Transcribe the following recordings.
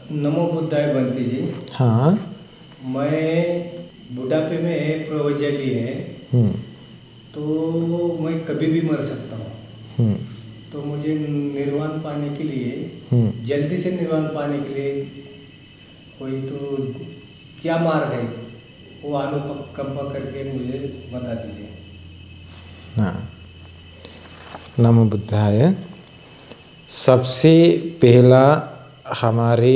नमो बुद्धाय बंटी जी। हाँ। मैं बुढ़ापे में एक प्रवचली है, तो मैं कभी भी मर सकता हूँ। तो मुझे निर्वाण पाने के लिए, जल्दी से निर्वाण पाने के लिए कोई तो क्या मार्ग है, वो अनुकंपा करके मुझे बता दीजिए। हाँ, नमो बुद्धाय। सबसे पहला हमारे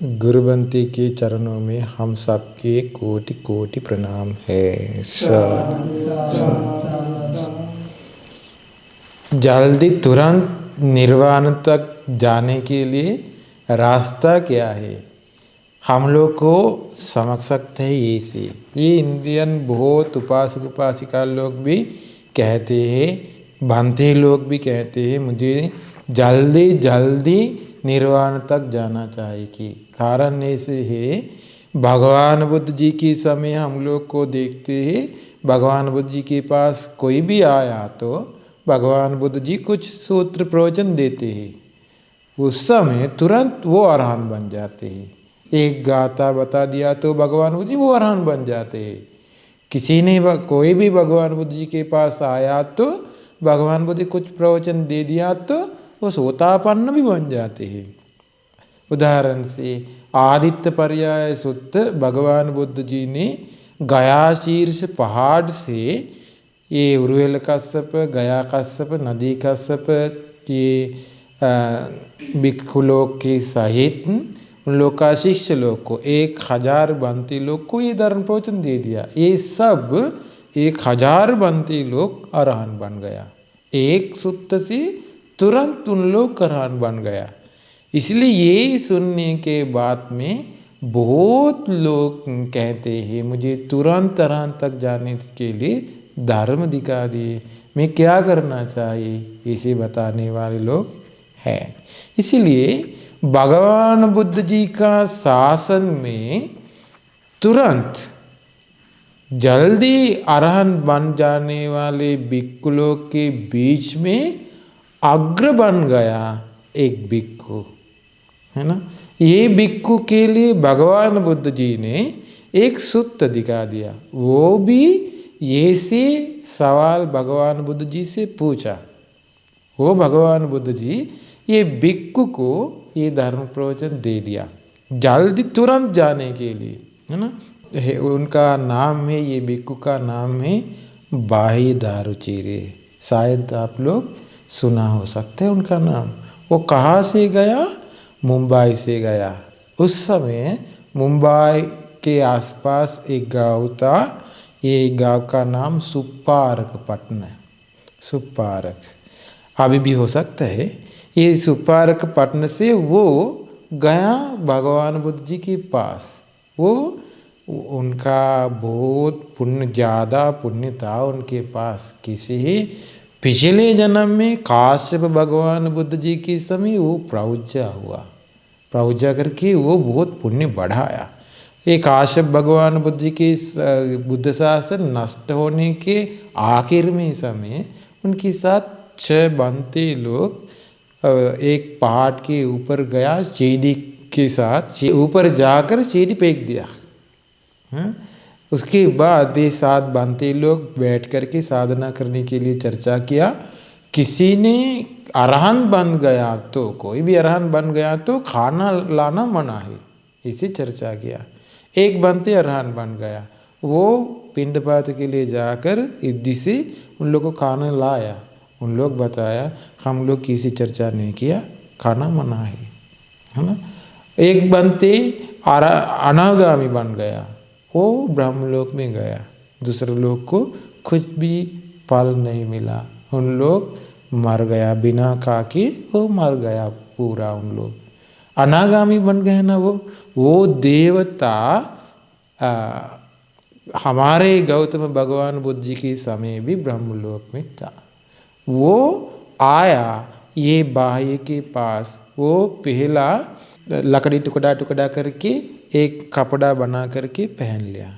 गुरुबंती के चरणों में हम सबके कोटि कोटि प्रणाम है। जल्दी तुरंत निर्वाण तक जाने के लिए रास्ता क्या है, हम लोग को समझ सकते हैं। ये इंडियन बहुत उपासक उपासिका लोग भी कहते हैं, भंते लोग भी कहते हैं, मुझे जल्दी जल्दी निर्वाण तक जाना चाहिए। कि कारण ऐसे है, भगवान बुद्ध जी के समय हम लोग को देखते हैं, भगवान बुद्ध जी के पास कोई भी आया तो भगवान बुद्ध जी कुछ सूत्र प्रवचन देते हैं, उस समय तुरंत वो अरहन बन जाते हैं। एक गाथा बता दिया तो भगवान बुद्ध जी वो अरहन बन जाते हैं। किसी ने कोई भी भगवान बुद्ध जी के पास आया तो भगवान बुद्ध जी कुछ प्रवचन दे दिया तो वो सोतापन्न भी बन जाते हैं। उदाहरण से आदित्य पर्याय सूत्र भगवान बुद्ध जी ने गया शीर्ष पहाड़ से, ये उर्वेल कश्यप, गया कश्यप, नदी कश्यप के भिक्षु लोग के सहित उन लोग का शिष्य लोग को 1000 बंती लोग को ये धर्म प्रवचन दे दिया। ये सब 1000 बंती लोग अरहन बन गया। एक सूत्र से तुरंत उन लोग अरहन बन गया। इसलिए ये सुनने के बाद में बहुत लोग कहते हैं, मुझे तुरंत अरहन तक जाने के लिए धर्म दिखा दिए, मैं क्या करना चाहिए, इसे बताने वाले लोग हैं। इसीलिए भगवान बुद्ध जी का शासन में तुरंत जल्दी अरहन बन जाने वाले भिक्षुओं के बीच में अग्र बन गया एक भिक्षु, है ना। ये भिक्षु के लिए भगवान बुद्ध जी ने एक सूत्र दिखा दिया। वो भी ये से सवाल भगवान बुद्ध जी से पूछा। वो भगवान बुद्ध जी ये भिक्षु को ये धर्म प्रवचन दे दिया जल्दी तुरंत जाने के लिए, है ना। उनका नाम है, ये भिक्षु का नाम है बाही दारुचिरे। शायद आप लोग सुना हो सकते हैं उनका नाम। वो कहाँ से गया? मुंबई से गया। उस समय मुंबई के आसपास एक गांव था, ये गांव का नाम सुपारकपट्टनम, सुपारक अभी भी हो सकता है। ये सुपारकपट्टनम से वो गया भगवान बुद्ध जी के पास। वो उनका बहुत पुण्य, ज़्यादा पुण्य था उनके पास। किसी पिछले जन्म में काश्यप भगवान बुद्ध जी के समय वो प्रौज्या हुआ, प्रौज्या करके वो बहुत पुण्य बढ़ाया। एक काश्यप भगवान बुद्ध जी के बुद्ध शासन नष्ट होने के आखिर में समय उनके साथ 6 बंते लोग एक पहाड़ के ऊपर गया, सीढ़ी के साथ ऊपर जाकर सीढ़ी फेंक दिया। उसके बाद ये 7 बंते लोग बैठ करके साधना करने के लिए चर्चा किया। किसी ने अरहन बन गया तो, कोई भी अरहन बन गया तो खाना लाना मना है, इसी चर्चा किया। एक बंते अरहन बन गया, वो पिंडपात के लिए जाकर इद्दी से उन लोग को खाना लाया। उन लोग बताया हम लोग किसी चर्चा नहीं किया, खाना मना है ना। एक बंते अनागामी बन गया, वो ब्रह्मलोक में गया। दूसरे लोग को कुछ भी फल नहीं मिला, उन लोग मर गया बिना खा के, वो मर गया पूरा। उन लोग अनागामी बन गए ना। वो देवता हमारे गौतम भगवान बुद्ध जी के समय भी ब्रह्मलोक में था। वो आया ये बाह्य के पास, वो पहला लकड़ी टुकड़ा टुकड़ा करके एक कपड़ा बना करके पहन लिया।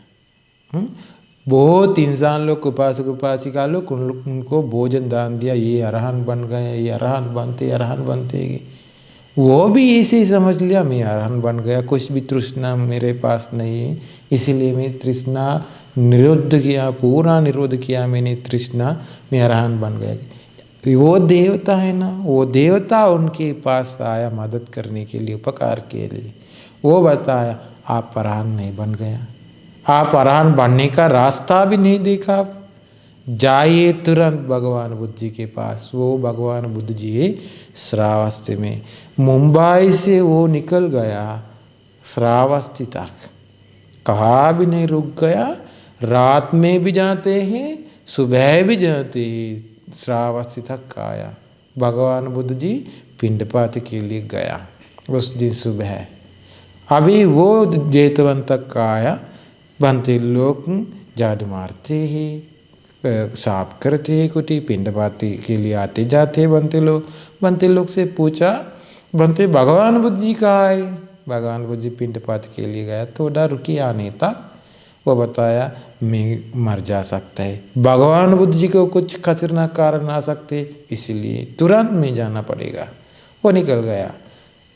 बहुत इंसान लोग, उपासक उपासिका लोग उनको भोजन दान दिया। ये अरहन बन गए, ये अरहन बनते वो भी इसे समझ लिया मैं अरहन बन गया, कुछ भी तृष्णा मेरे पास नहीं है, इसीलिए मैं तृष्णा निरुद्ध किया, पूरा निरोध किया मैंने तृष्णा, मैं अरहन बन गया। वो देवता है ना, वो देवता उनके पास आया मदद करने के लिए, उपकार के लिए। वो बताया आप अरहन नहीं बन गया, आप अरहन बनने का रास्ता भी नहीं देखा, जाइए तुरंत भगवान बुद्ध जी के पास। वो भगवान बुद्ध जी श्रावस्ती में, मुंबई से वो निकल गया श्रावस्ती तक, कहाँ भी नहीं रुक गया, रात में भी जाते हैं, सुबह भी जाते हैं, श्रावस्ती तक आया। भगवान बुद्ध जी पिंडपात के लिए गया उस दिन सुबह। अभी वो जेतवन तक आया, बनते लोग झाड़ू मारते हैं, साफ करते हैं कुटी, पिंडपाती के लिए आते जाते बनते लोग से पूछा, बनते भगवान बुद्ध जी कहाँ आए? भगवान बुद्ध जी पिंडपात के लिए गया, थोड़ा रुकी आने तक। वो बताया मैं मर जा सकता है, भगवान बुद्ध जी को कुछ खतरनाक कारण आ सकते, इसलिए तुरंत में जाना पड़ेगा। वो निकल गया,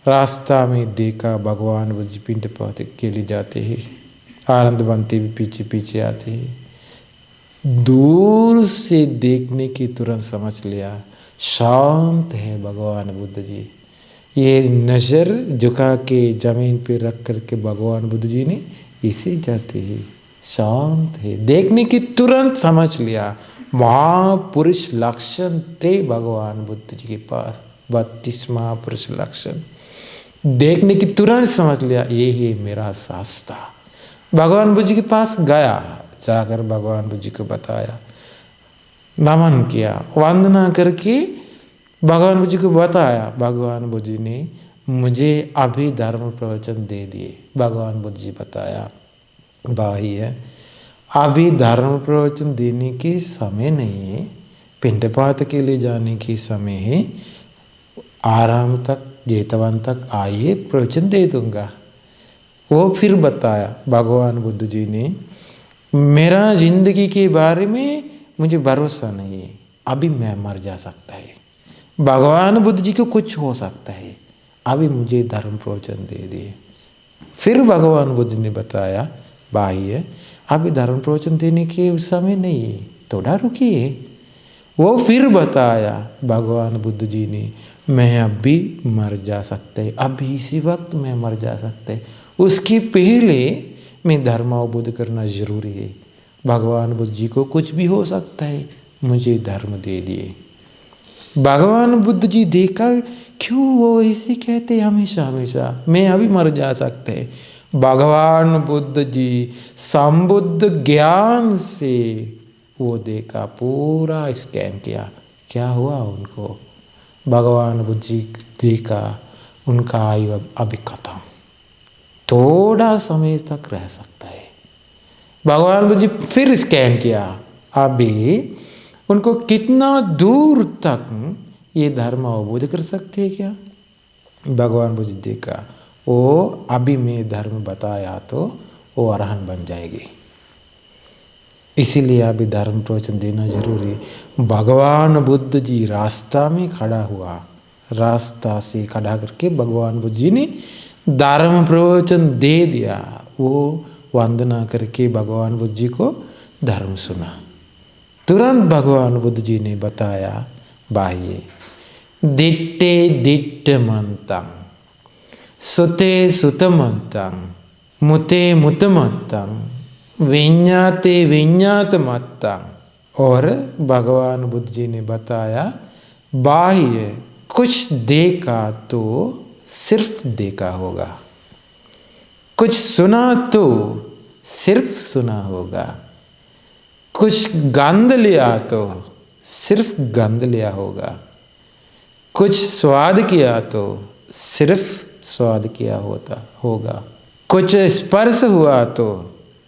रास्ता में देखा भगवान बुद्ध जी पिंडपात के लिए जाते हैं, आनंद बनते भी पीछे पीछे आते हैं। दूर से देखने की तुरंत समझ लिया शांत है भगवान बुद्ध जी। ये नज़र झुका के जमीन पे रख करके भगवान बुद्ध जी ने इसे जाते हैं, शांत है, देखने की तुरंत समझ लिया। महापुरुष लक्षण थे भगवान बुद्ध जी के पास, 32 महापुरुष लक्षण, देखने की तुरंत समझ लिया ये ही मेरा शास्त्र। भगवान बुद्ध जी के पास गया, जाकर भगवान बुद्ध जी को बताया, नमन किया, वंदना करके भगवान बुद्ध जी को बताया। भगवान बुद्ध जी ने मुझे अभी धर्म प्रवचन दे दिए। भगवान बुद्ध जी बताया, भाई है अभी धर्म प्रवचन देने के समय नहीं है, पिंडपात के लिए जाने के समय है, आराम तक जेतवन तक आइए, प्रवचन दे दूंगा। वो फिर बताया भगवान बुद्ध जी ने, मेरा जिंदगी के बारे में मुझे भरोसा नहीं है, अभी मैं मर जा सकता है, भगवान बुद्ध जी को कुछ हो सकता है, अभी मुझे धर्म प्रवचन दे दिए। फिर भगवान बुद्ध ने बताया, भाई है अभी धर्म प्रवचन देने के समय नहीं है, थोड़ा रुकिए। वो फिर बताया भगवान बुद्ध जी ने, मैं अभी मर जा सकता है, अभी इसी वक्त मैं मर जा सकता है, उसके पहले मैं धर्म अवबोध करना जरूरी है। भगवान बुद्ध जी को कुछ भी हो सकता है, मुझे धर्म दे दिए। भगवान बुद्ध जी देखा क्यों वो इसे कहते हमेशा हमेशा मैं अभी मर जा सकते हैं। भगवान बुद्ध जी संबुद्ध ज्ञान से वो देखा, पूरा स्कैन किया, क्या हुआ उनको। भगवान बुद्ध जी देखा उनका आयु अभी खत्म, थोड़ा समय तक रह सकता है। भगवान बुद्ध जी फिर स्कैन किया, अभी उनको कितना दूर तक ये धर्म अवबोध कर सकते हैं क्या। भगवान बुद्ध जी देखा, वो अभी मैं धर्म बताया तो वो अरहन बन जाएगी, इसीलिए अभी धर्म प्रवचन देना जरूरी। भगवान बुद्ध जी रास्ता में खड़ा हुआ, रास्ता से खड़ा करके भगवान बुद्ध जी ने धर्म प्रवचन दे दिया। वो वंदना करके भगवान बुद्ध जी को धर्म सुना। तुरंत भगवान बुद्ध जी ने बताया, बाह्य दिट्टे दिट्ट मंतं, सुते सुत मंतं, मुते मुत मंतं, विඤ्ඤाते विඤ्ඤात मंतं। और भगवान बुद्ध जी ने बताया, बाह्य कुछ देखा तो सिर्फ देखा होगा, कुछ सुना तो सिर्फ सुना होगा, कुछ गंध लिया तो सिर्फ गंध लिया होगा, कुछ स्वाद किया तो सिर्फ स्वाद किया होगा, कुछ स्पर्श हुआ तो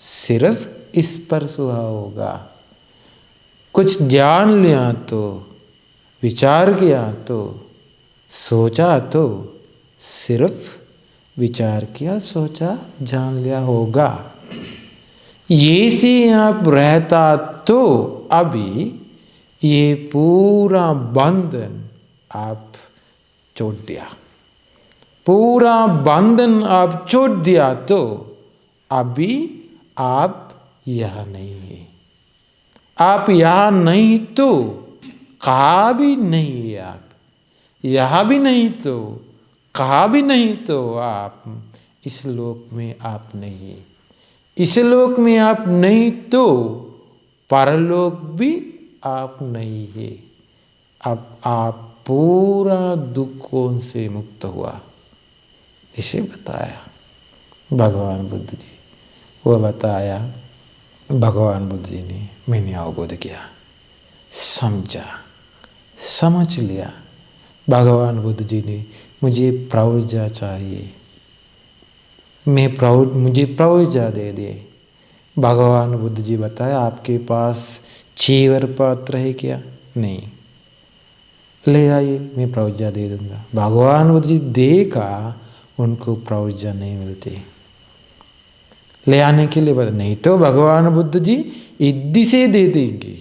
सिर्फ स्पर्श हुआ होगा, कुछ जान लिया तो, विचार किया तो, सोचा तो सिर्फ विचार किया, सोचा, जान लिया होगा। ये से आप रहता तो अभी ये पूरा बंधन आप छोड़ दिया, पूरा बंधन आप छोड़ दिया तो अभी आप यहाँ नहीं है। आप यहाँ नहीं तो कहाँ भी नहीं है आप, यहाँ भी नहीं तो कहाँ भी नहीं तो आप इस लोक में आप नहीं है। इस लोक में आप नहीं तो परलोक भी आप नहीं है। अब आप पूरा दुखों से मुक्त हुआ, इसे बताया भगवान बुद्ध जी। वो बताया भगवान बुद्ध जी ने, मैंने अवबोध किया, समझा, समझ लिया। भगवान बुद्ध जी ने मुझे प्रौर्जा चाहिए, मुझे प्रौर्जा दे दे। भगवान बुद्ध जी बताया आपके पास चीवर पात्र है क्या? नहीं, ले आइए मैं प्रौर्जा दे दूंगा। भगवान बुद्ध जी देखा उनको प्रौर्जा नहीं मिलती, ले आने के लिए बता, नहीं तो भगवान बुद्ध जी इद्दी से दे देंगे,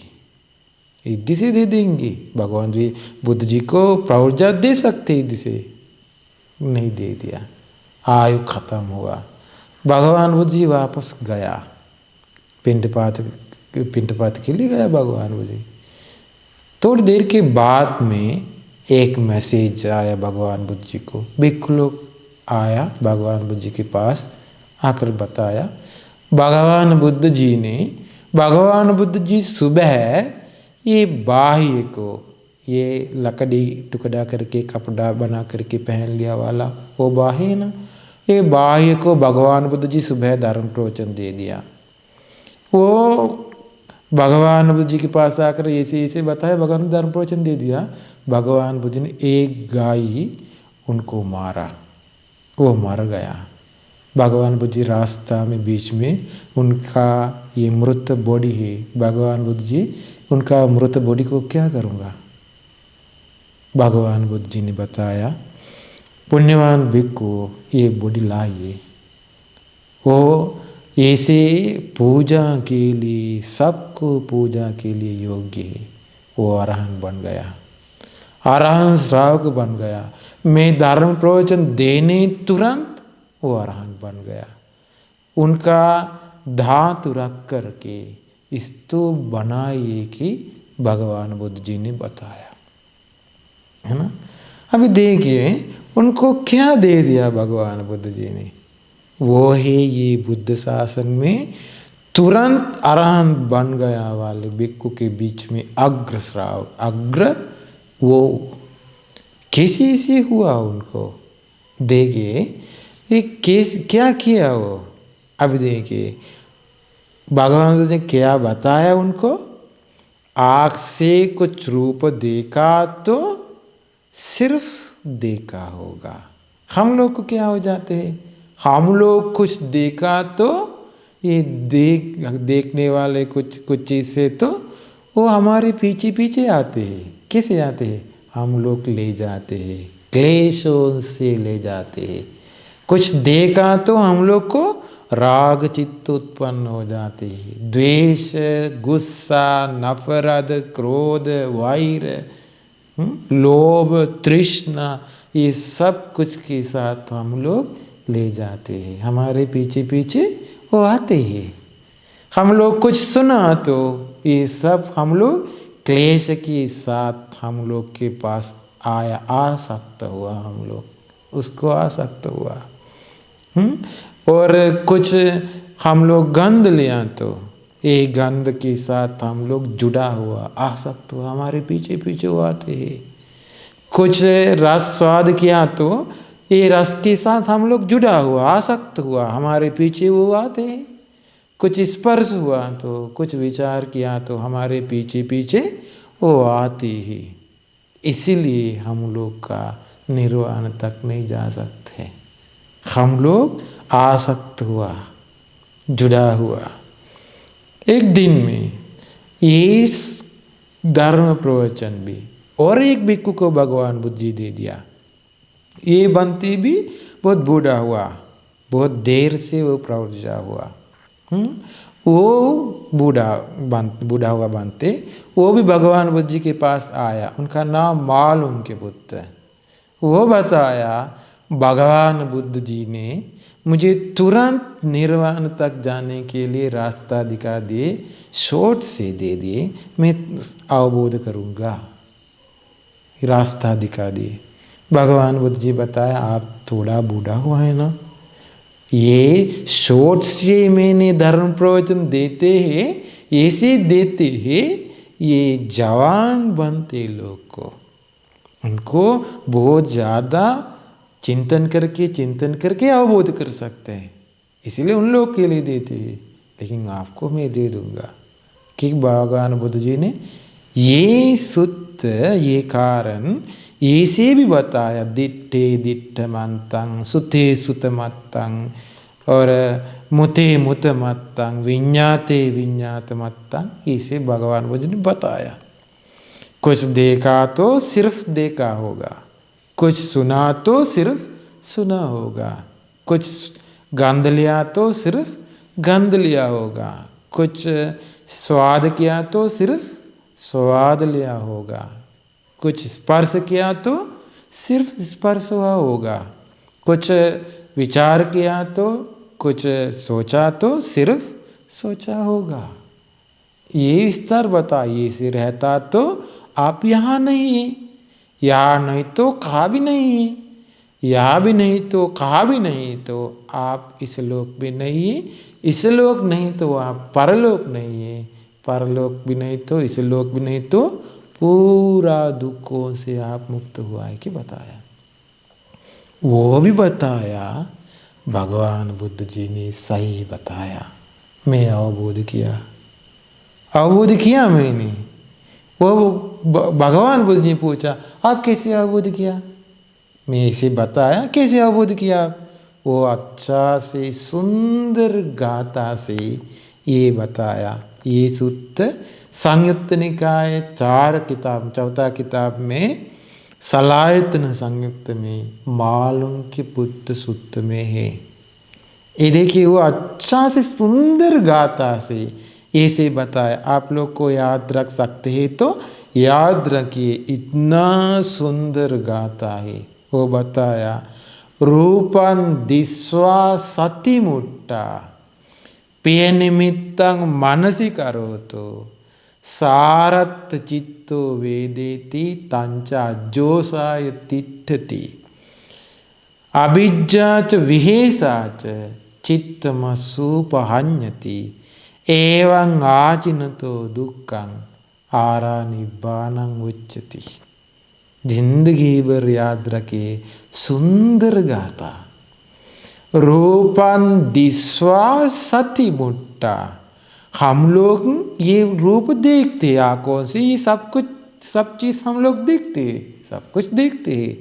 इद्दी से दे देंगे। भगवान जी बुद्ध जी को प्रौर्जा दे सकते इद्दी से, नहीं दे दिया, आयु खत्म हुआ। भगवान बुद्ध जी वापस गया, पिंडपात के लिए गया भगवान बुद्ध जी। थोड़ी देर के बाद में एक मैसेज आया भगवान बुद्ध जी को। भिक्षु लोग आया भगवान बुद्ध जी के पास, आकर बताया भगवान बुद्ध जी ने, भगवान बुद्ध जी सुबह ये बाह्य को, ये लकड़ी टुकड़ा करके कपड़ा बना करके पहन लिया वाला वो बाह्य है ना, ये बाह्य को भगवान बुद्ध जी सुबह धर्म प्रवचन दे दिया। वो भगवान बुद्ध जी के पास आकर ऐसे ऐसे बताया, भगवान धर्म प्रवचन दे दिया। भगवान बुद्ध ने एक गाय उनको मारा, वो मर गया। भगवान बुद्ध जी रास्ता में बीच में उनका ये मृत बॉडी है, भगवान बुद्ध जी उनका मृत बॉडी को क्या करूँगा? भगवान बुद्ध जी ने बताया पुण्यवान भिक्षु ये बॉडी लाइए, वो ऐसे पूजा के लिए, सबको पूजा के लिए योग्य है। वो अरहंत बन गया, अरहंत श्रावक बन गया। मैं धर्म प्रवचन देने तुरंत वो अरहंत बन गया। उनका धातु रख करके स्तूप बनाइए कि भगवान बुद्ध जी ने बताया, है ना। अभी देखिए उनको क्या दे दिया भगवान बुद्ध जी ने, वो है ये बुद्ध शासन में तुरंत अरहंत बन गया वाले भिक्षु के बीच में अग्र श्रावक, अग्र वो कैसे ऐसे हुआ उनको। देखिए ये केस क्या किया वो, अब देखिए भगवान बुद्ध ने क्या बताया उनको। आँख से कुछ रूप देखा तो सिर्फ देखा होगा। हम लोग को क्या हो जाते हैं, हम लोग कुछ देखा तो ये देखने वाले कुछ चीज़ें तो वो हमारे पीछे पीछे आते हैं। कैसे आते हैं? हम लोग ले जाते हैं, क्लेशों से ले जाते हैं। कुछ देखा तो हम लोग को राग चित्त उत्पन्न हो जाते हैं, द्वेष, गुस्सा, नफरत, क्रोध, वैर, लोभ, तृष्णा, ये सब कुछ के साथ हम लोग ले जाते हैं, हमारे पीछे पीछे वो आते हैं। हम लोग कुछ सुना तो ये सब हम लोग क्लेश के साथ हम लोग के पास आया, आसक्त हुआ, हम लोग उसको आसक्त हुआ। और कुछ हम लोग गंध लिया तो ये गंध के साथ हम लोग जुड़ा हुआ, आसक्त हुआ, हमारे पीछे पीछे वो आते हैं। कुछ रस स्वाद किया तो ये रस के साथ हम लोग जुड़ा हुआ, आसक्त हुआ, हमारे पीछे वो आते हैं। कुछ स्पर्श हुआ तो, कुछ विचार किया तो हमारे पीछे पीछे वो आते ही। इसीलिए हम लोग का निर्वाण तक नहीं जा सकते। हम लोग आसक्त हुआ, जुड़ा हुआ। एक दिन में ये धर्म प्रवचन भी और एक भिक्षु को भगवान बुद्ध जी दे दिया। ये बनते भी बहुत बूढ़ा हुआ, बहुत देर से वो प्रौर्जा हुआ। वो बूढ़ा हुआ बनते, वो भी भगवान बुद्ध जी के पास आया। उनका नाम मालूम के बुद्ध है। वो बताया भगवान बुद्ध जी ने मुझे तुरंत निर्वाण तक जाने के लिए रास्ता दिखा दिए, शॉर्ट से दे दिए, मैं अवबोध करूँगा, रास्ता दिखा दिए। भगवान बुद्ध जी बताया आप थोड़ा बूढ़ा हुआ है ना, ये शॉर्ट से मैंने धर्म प्रवचन देते हैं, ऐसे देते हैं ये जवान बनते लोग को, उनको बहुत ज़्यादा चिंतन करके अवबोध कर सकते हैं, इसलिए उन लोग के लिए देते हैं, लेकिन आपको मैं दे दूंगा। कि भगवान बुद्ध जी ने ये सूत्र, ये कारण ऐसे भी बताया, दिट्ठे दिट्ठमंतं, सुते सुतमत्तं और मुते मुतमत्तं, विඤ्ඤाते विඤ्ඤातमत्तं, इसे भगवान बुद्ध ने बताया। कुछ देखा तो सिर्फ देखा होगा, कुछ सुना तो सिर्फ सुना होगा, कुछ गंध लिया तो सिर्फ गंध लिया होगा, कुछ स्वाद किया तो सिर्फ स्वाद लिया होगा, कुछ स्पर्श किया तो सिर्फ स्पर्श हुआ होगा, कुछ विचार किया तो, कुछ सोचा तो सिर्फ सोचा होगा। ये स्तर बताइए, से रहता तो आप यहाँ नहीं हैं, यहाँ नहीं तो कहा भी नहीं है, यहाँ भी नहीं तो कहा भी नहीं, तो आप इस लोक भी नहीं है, इस लोक नहीं तो आप परलोक नहीं है, परलोक भी नहीं तो इस लोक भी नहीं, तो पूरा दुखों से आप मुक्त हुआ है कि बताया। वो भी बताया भगवान बुद्ध जी ने, सही बताया, मैं अवबोध किया मैंने। वो भगवान बुद्ध जी पूछा आप कैसे अवबोध किया, मैं इसे बताया कैसे अवबोध किया। वो अच्छा से सुंदर गाथा से ये बताया। ये सूत्र संयुक्त निकाय 4 किताब, 4था किताब में सलायतन संयुक्त में मालुंक्य पुत्त सूत्र में है। ये देखिए वो अच्छा से सुंदर गाथा से ऐसे बताया। आप लोग को याद रख सकते हैं तो याद रखिए, इतना सुंदर गाथा है। वो बताया रूपं दिस्वा सतिमुट्टा पेय निमित्तं मनसि करोतु सारत चित्तो वेदेति तंच अज्जोसाय तिष्ठति अभिज्ञा च विहेसा च चित्तमसूपहन्यति एवं आचिनतो दुःखं आरा निब्बानं उच्यति। जिंदगी भर याद रखे, सुंदर गाथा। रूपं दिस्वा सति मुट्टा, हम लोग ये रूप देखते हैं आंखों से, ये सब चीज हम लोग देखते हैं, सब कुछ देखते हैं,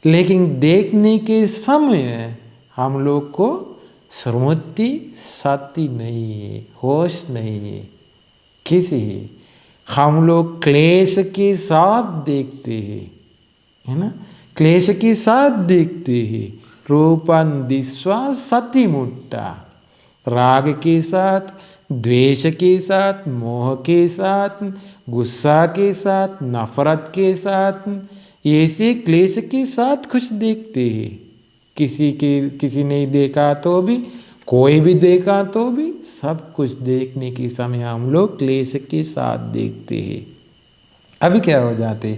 लेकिन देखने के समय हम लोग को स्मृति सती नहीं है, होश नहीं है किसी। हम लोग क्लेश के साथ देखते हैं, है ना, क्लेश के साथ देखते हैं। रूपं दिस्वा सति मुट्टा, राग के साथ, द्वेष के साथ, मोह के साथ, गुस्सा के साथ, नफरत के साथ, ऐसे क्लेश के साथ कुछ देखते हैं। किसी ने देखा तो भी, कोई भी देखा तो भी, सब कुछ देखने के समय हम लोग क्लेश के साथ देखते हैं। अभी क्या हो जाते,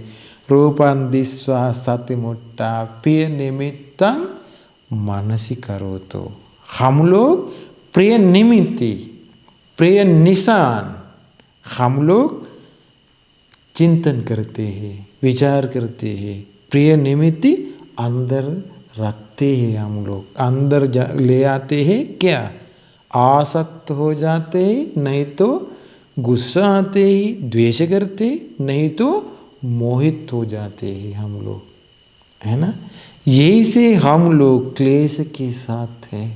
रूपं दिस्वा सति मुट्टा प्रिय निमित्तं मनसि करोतु। हम लोग प्रिय निमित्ति, प्रिय निशान हम लोग चिंतन करते हैं, विचार करते हैं। प्रिय निमित्ति अंदर रखते हैं, हम लोग अंदर ले आते हैं। क्या आसक्त हो जाते हैं, नहीं तो गुस्सा आते ही द्वेष करते, नहीं तो मोहित हो जाते हैं हम लोग, है ना। यही से हम लोग क्लेश के साथ हैं,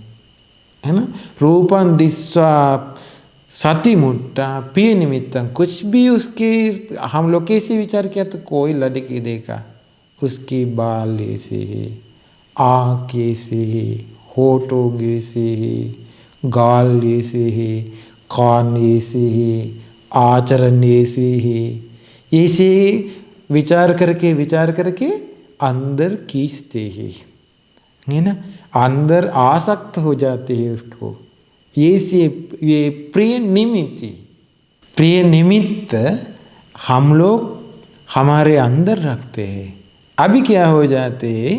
है ना। रूपं दिस्वा सति मुट्टा प्रिय निमित्तं, कुछ भी उसके हम लोग कैसे विचार किया, तो कोई लड़की देखा, उसके बाल ऐसे है, आँख ऐसे है, होठों ऐसे है, गाल ऐसे है, कान ऐसे है, आचरण ऐसे है, ऐसे विचार करके अंदर खींचते हैं। है ना, अंदर आसक्त हो जाते हैं उसको। ये प्रिय निमित्त हम लोग हमारे अंदर रखते हैं। अभी क्या हो जाते हैं,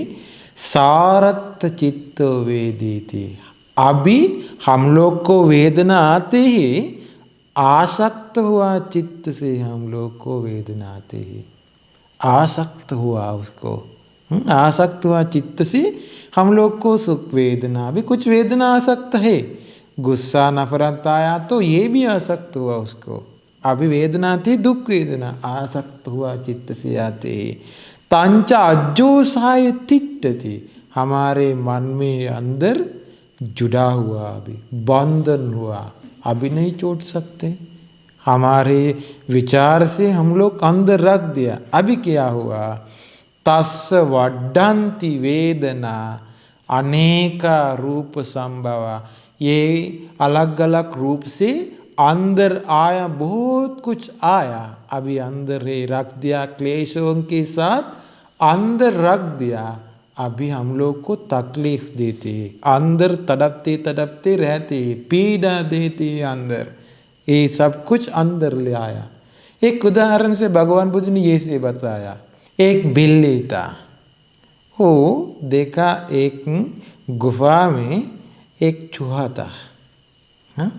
सारत चित्त वेदिति, अभी हम लोग को वेदना आते ही आसक्त हुआ चित्त से हम लोग को वेदना आते ही, आसक्त हुआ उसको, आसक्त हुआ चित्त से हम लोग को सुख वेदना, भी कुछ वेदना आसक्त है, गुस्सा नफरत आया तो ये भी आसक्त हुआ उसको, अभी वेदना थी दुख वेदना, आसक्त हुआ चित्त से आते ही। तांचा अज्जोसाय तिष्ठति, हमारे मन में अंदर जुड़ा हुआ, अभी बंधन हुआ, अभी नहीं छोड़ सकते, हमारे विचार से हम लोग अंदर रख दिया। अभी क्या हुआ, तस्य वर्धन्ति वेदना अनेका रूप संभव, ये अलग अलग रूप से अंदर आया, बहुत कुछ आया, अभी अंदर ही रख दिया, क्लेशों के साथ अंदर रख दिया, अभी हम लोग को तकलीफ देते, अंदर तड़पते तड़पते रहते, पीड़ा देते अंदर, ये सब कुछ अंदर ले आया। एक उदाहरण से भगवान बुद्ध ने ये से बताया, एक बिल्ली था, वो देखा एक गुफा में एक चूहा था, हाँ?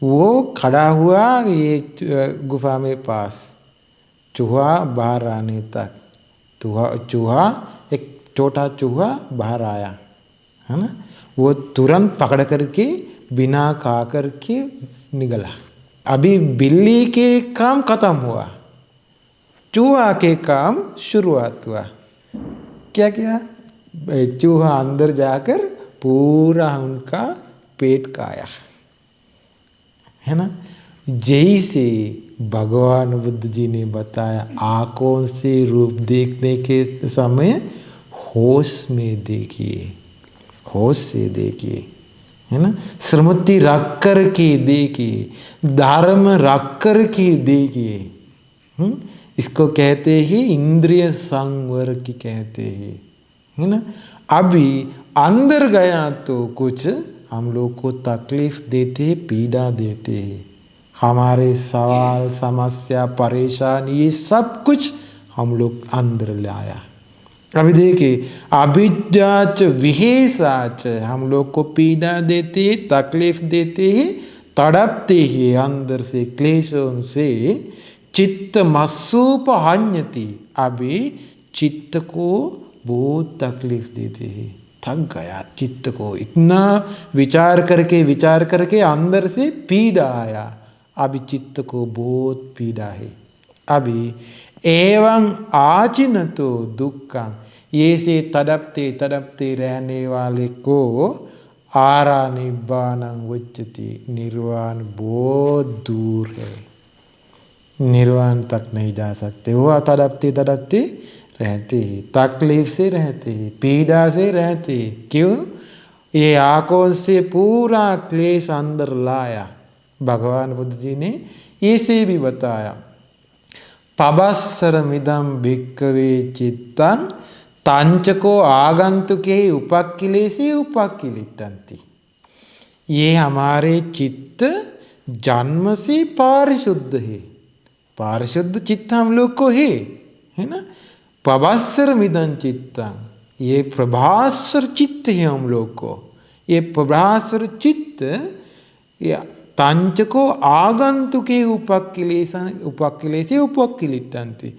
वो खड़ा हुआ ये गुफा में पास, चूहा बाहर आने तक, चूहा एक छोटा चूहा बाहर आया, है ना, वो तुरंत पकड़ करके बिना खा करके निकला। अभी बिल्ली के काम खत्म हुआ, चूहा के काम शुरुआत हुआ। क्या किया, चूहा अंदर जाकर पूरा उनका पेट खाया, है ना। जैसे भगवान बुद्ध जी ने बताया, आंखों से रूप देखने के समय होश में देखिए, होश से देखिए, है ना, स्मृति रख कर के देखिए, धर्म रख कर के देखिए, इसको कहते हैं इंद्रिय संवर की कहते हैं, है ना। अभी अंदर गया तो कुछ हम लोग को तकलीफ देते, पीड़ा देते, हमारे सवाल समस्या परेशानी ये सब कुछ हम लोग अंदर लाया। अभी देखिए, अभिजाच विहेशाच हम लोग को पीड़ा देते, तकलीफ देते हैं, तड़पते ही अंदर से क्लेशों से, चित्त मसूप हन्यति, अभी चित्त को बहुत तकलीफ देते हैं, थक गया चित्त को, इतना विचार करके अंदर से पीड़ा आया, अभी चित्त को बहुत पीड़ा है। अभी एवं आचिनतो दुखं, ये से तड़पते तड़पते रहने वाले को आरा निब्बानं उच्यते, निर्वाण बहुत दूर है, निर्वाण तक नहीं जा सकते, वो तड़पते तड़पते रहते ही, तकलीफ से रहते ही, पीड़ा से रहते ही। क्यों, ये आंखों से पूरा क्लेश अंदर लाया। भगवान बुद्ध जी ने इसे भी बताया, पबस्सरमिदं भिक्खवे चित्तं तंचको आगंतुके उपक्लेशे उपक्लिट्टन्ति, ये हमारे चित्त जन्म से पारिशुद्ध है, पारिशुद्ध चित्त हम लोग को है ना। प्रभास्वरमिदं चित्तं, ये प्रभास्वर चित्त है हम लोग को, ये प्रभास्वर चित्त तंचको आगंतुके उपक्लेशे उपक्लिट्टन्ति,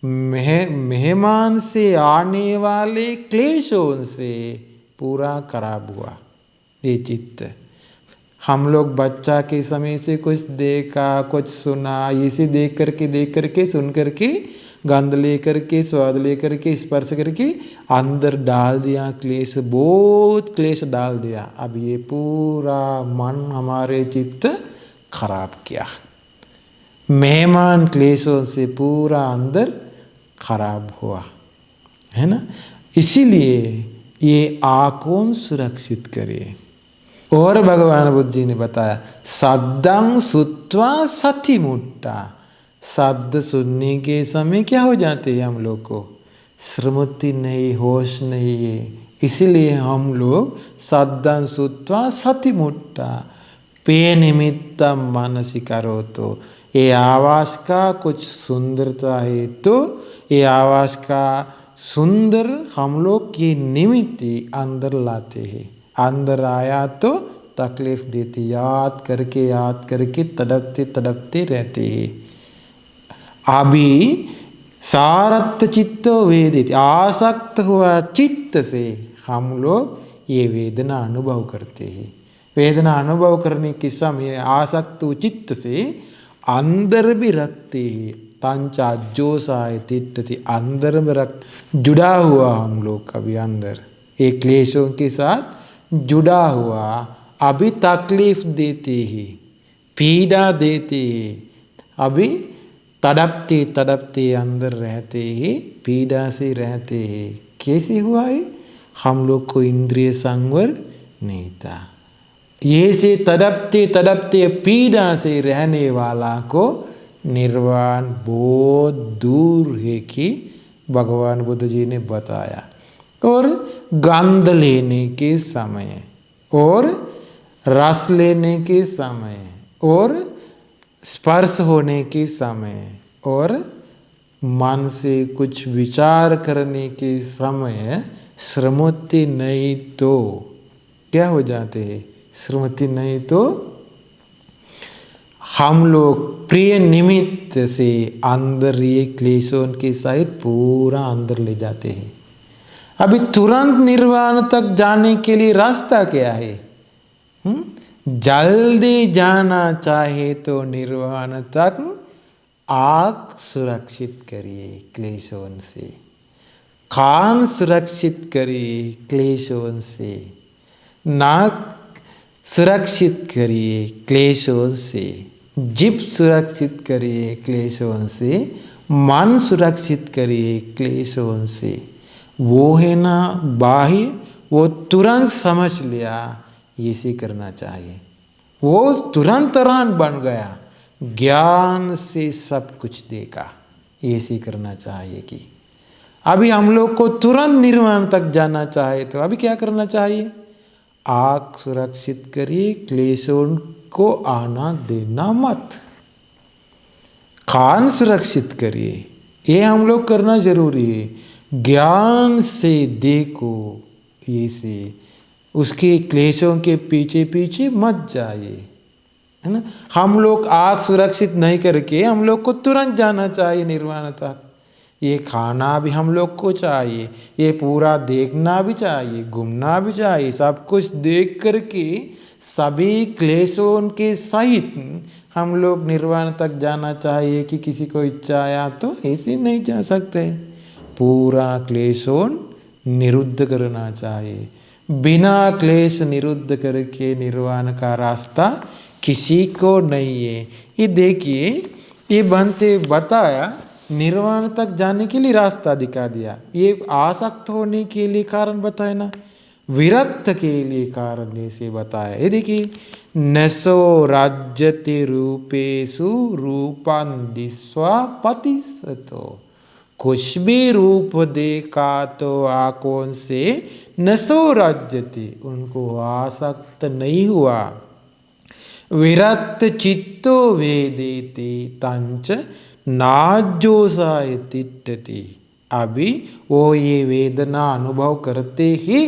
मेहमान से आने वाले क्लेशों से पूरा खराब हुआ ये चित्त। हम लोग बच्चा के समय से कुछ देखा कुछ सुना, इसे देख करके सुन करके गंध लेकर के स्वाद लेकर के स्पर्श करके अंदर डाल दिया क्लेश, बहुत क्लेश डाल दिया। अब ये पूरा मन हमारे चित्त खराब किया, मेहमान क्लेशों से पूरा अंदर खराब हुआ, है ना। इसीलिए ये आंखों सुरक्षित करिए। और भगवान बुद्ध जी ने बताया, सद्दं सुत्वा सति मुट्टा, शब्द सुनने के समय क्या हो जाते हैं हम लोग को, स्मृति नहीं, होश नहीं है, इसलिए हम लोग सद्दं सुत्वा सतिमुट्टा पे निमित्तम मनसि करोतु। ये आवास का कुछ सुंदरता है तो ये आवास का सुंदर हम लोग की निमित्त अंदर लाते हैं। अंदर आया तो तकलीफ देती, याद करके तड़पते तड़पते रहते हैं। अभी सारथ चित्तो वेदित, आसक्त हुआ चित्त से हम लोग ये वेदना अनुभव करते हैं। वेदना अनुभव करने के समय आसक्त चित्त से अंदर भी रखते हैं। पंचा जोसाय तिष्ठति, अंदर में रख जुड़ा हुआ हम लोग कभी अंदर एक क्लेशों के साथ जुड़ा हुआ, अभी तकलीफ देते हैं, पीड़ा देते हैं, अभी तड़पते तड़पते अंदर रहते हैं, पीड़ा से रहते हैं। कैसे हुआ है? हम लोग को इंद्रिय संवर नहीं था। ये से तड़पते तड़पते पीड़ा से रहने वाला को निर्वाण बहुत दूर है कि भगवान बुद्ध जी ने बताया। और गंध लेने के समय और रस लेने के समय और स्पर्श होने के समय और मन से कुछ विचार करने के समय स्मृति नहीं तो क्या हो जाते हैं? स्मृति नहीं तो हम लोग प्रिय निमित्त से अंदर ये क्लेशों के सहित पूरा अंदर ले जाते हैं। अभी तुरंत निर्वाण तक जाने के लिए रास्ता क्या है? जल्दी जाना चाहे तो निर्वाण तक आँख सुरक्षित करिए क्लेशों से, कान सुरक्षित करिए क्लेशों से, नाक सुरक्षित करिए क्लेशों से, जीभ सुरक्षित करिए क्लेशों से, मन सुरक्षित करिए क्लेशों से। वो है ना बाह्य, वो तुरंत समझ लिया इसे करना चाहिए, वो तुरंत अरहन बन गया, ज्ञान से सब कुछ देखा, ऐसे करना चाहिए। कि अभी हम लोग को तुरंत निर्वाण तक जाना चाहे तो अभी क्या करना चाहिए? आँख सुरक्षित करिए, क्लेशों को आना देना मत, कान सुरक्षित करिए, ये हम लोग करना जरूरी है। ज्ञान से देखो, ये से उसके क्लेशों के पीछे पीछे मत जाइए, है ना। हम लोग आँख सुरक्षित नहीं करके हम लोग को तुरंत जाना चाहिए निर्वाण तक। ये खाना भी हम लोग को चाहिए, ये पूरा देखना भी चाहिए, घूमना भी चाहिए, सब कुछ देख करके सभी क्लेशों के सहित हम लोग निर्वाण तक जाना चाहिए। कि किसी को इच्छा आया तो ऐसे नहीं जा सकते, पूरा क्लेशों निरुद्ध करना चाहिए। बिना क्लेश निरुद्ध करके निर्वाण का रास्ता किसी को नहीं है। ये देखिए, ये बनते बताया निर्वाण तक जाने के लिए रास्ता दिखा दिया। ये आसक्त होने के लिए कारण बताया ना, विरक्त के लिए कारण ऐसे बताया। ये देखिए, नसो राज्यते रूपेषु रूपं दिस्वा पतिसतो, कुछ भी रूप देखा तो आंखों से नसो राज्यते, उनको आसक्त नहीं हुआ। विरक्त चित्तो वेदेते तंच नाजोसाय तिष्ठति, अभी वो ये वेदना अनुभव करते ही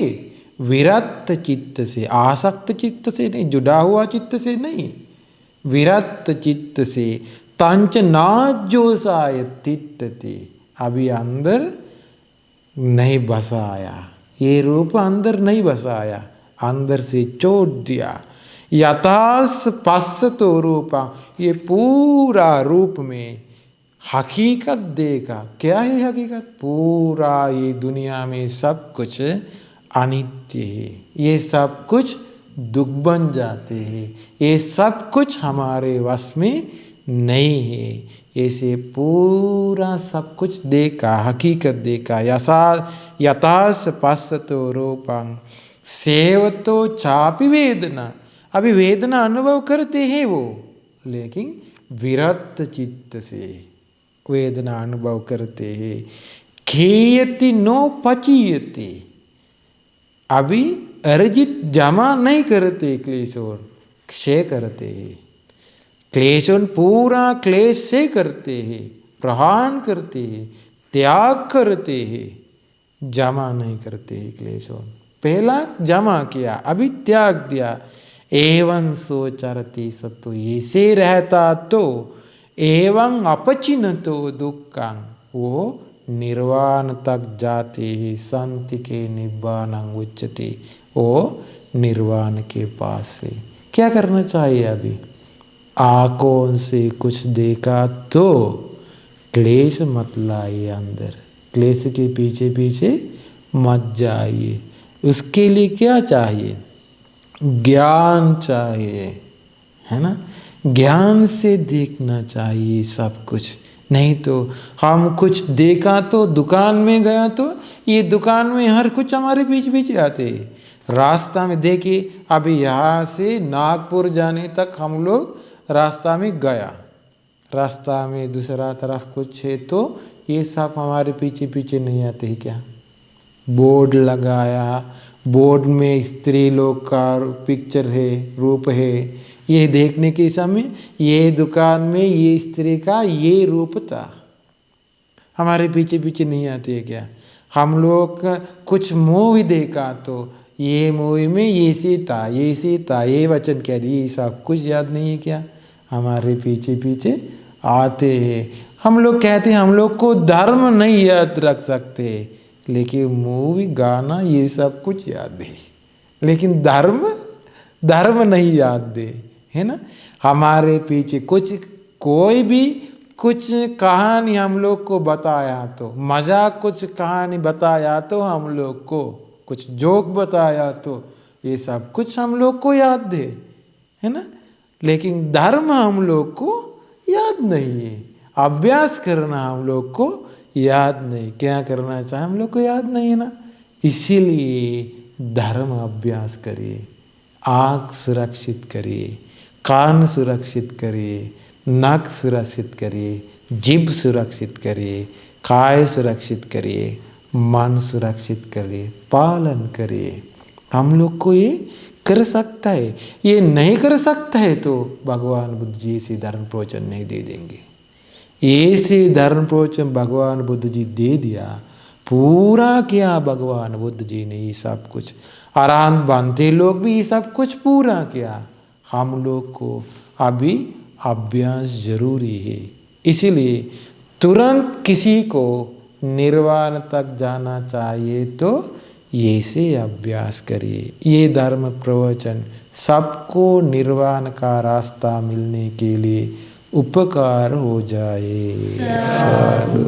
विरक्त चित्त से, आसक्त चित्त से नहीं, जुड़ा हुआ चित्त से नहीं, विरक्त चित्त से। तंच नाजोसाय तिष्ठति, अभी अंदर नहीं बसाया, ये रूप अंदर नहीं बसाया, अंदर से छोड़ दिया। यथास पश्यतो रूपा, ये पूरा रूप में हकीकत देखा। क्या है हकीकत? पूरा ये दुनिया में सब कुछ अनित्य है, ये सब कुछ दुख बन जाते हैं, ये सब कुछ हमारे वश में नहीं है। ऐसे पूरा सब कुछ देखा, हकीकत देखा। यथास पश्यतो रूपं सेवतो चापि वेदना, अभी वेदना अनुभव करते हैं वो, लेकिन विरक्त चित्त से वेदना अनुभव करते हैं। खेयति नो पचीयते, अभी अर्जित जमा नहीं करते क्लेशों, क्षय करते हैं। क्लेशों पूरा क्लेश से करते हैं, प्रहार करते हैं, त्याग करते हैं, जमा नहीं करते हैं क्लेशों। पहला जमा किया, अभी त्याग दिया। एवं सोचरती सत्तो, ऐसे रहता तो एवं अपचिन्नतो दुःखं, वो निर्वाण तक जाते ही शांति के निब्बाणं उच्यते, वो निर्वाण के पास से। क्या करना चाहिए? अभी आंखों से कुछ देखा तो क्लेश मत लाइए अंदर, क्लेश के पीछे पीछे मत जाइए। उसके लिए क्या चाहिए? ज्ञान चाहिए, है ना। ज्ञान से देखना चाहिए सब कुछ। नहीं तो हम कुछ देखा तो दुकान में गया तो ये दुकान में हर कुछ हमारे बीच बीच आते हैं। रास्ता में देखिए, अभी यहाँ से नागपुर जाने तक हम लोग रास्ता में गया, रास्ता में दूसरा तरफ कुछ है तो ये सब हमारे पीछे पीछे नहीं आते हैं क्या? बोर्ड लगाया, बोर्ड में स्त्री लोग का पिक्चर है, रूप है, ये देखने के समय ये दुकान में ये स्त्री का ये रूप था, हमारे पीछे पीछे नहीं आते है क्या? हम लोग कुछ मूवी देखा तो ये मूवी में ये सीता, ये सीता, ये वचन कह दिए, ये सब कुछ याद नहीं है क्या? हमारे पीछे पीछे आते हैं। हम लोग कहते हैं हम लोग को धर्म नहीं याद रख सकते, लेकिन मूवी गाना ये सब कुछ याद है, लेकिन धर्म नहीं याद है, है ना। हमारे पीछे कुछ कोई भी कुछ कहानी हम लोग को बताया तो, मजाक कुछ कहानी बताया तो, हम लोग को कुछ जोक बताया तो, ये सब कुछ हम लोग को याद है ना। लेकिन धर्म हम लोग को याद नहीं है, अभ्यास करना हम लोग को याद नहीं। क्या करना चाहिए? हम लोग को याद नहीं है ना, इसीलिए धर्म अभ्यास करिए। आँख सुरक्षित करिए, कान सुरक्षित करिए, नाक सुरक्षित करिए, जीभ सुरक्षित करिए, काय सुरक्षित करिए, मन सुरक्षित करिए, पालन करिए। हम लोग को ये कर सकता है। ये नहीं कर सकता है तो भगवान बुद्ध जी ऐसे धर्म प्रवचन नहीं दे देंगे। ऐसे धर्म प्रवचन भगवान बुद्ध जी दे दिया, पूरा किया भगवान बुद्ध जी ने ये सब कुछ। अरहंत बनते लोग भी ये सब कुछ पूरा किया। हम लोग को अभी अभ्यास जरूरी है। इसीलिए तुरंत किसी को निर्वाण तक जाना चाहिए तो ये से अभ्यास करिए। ये धर्म प्रवचन सबको निर्वाण का रास्ता मिलने के लिए उपकार हो जाए। साधु।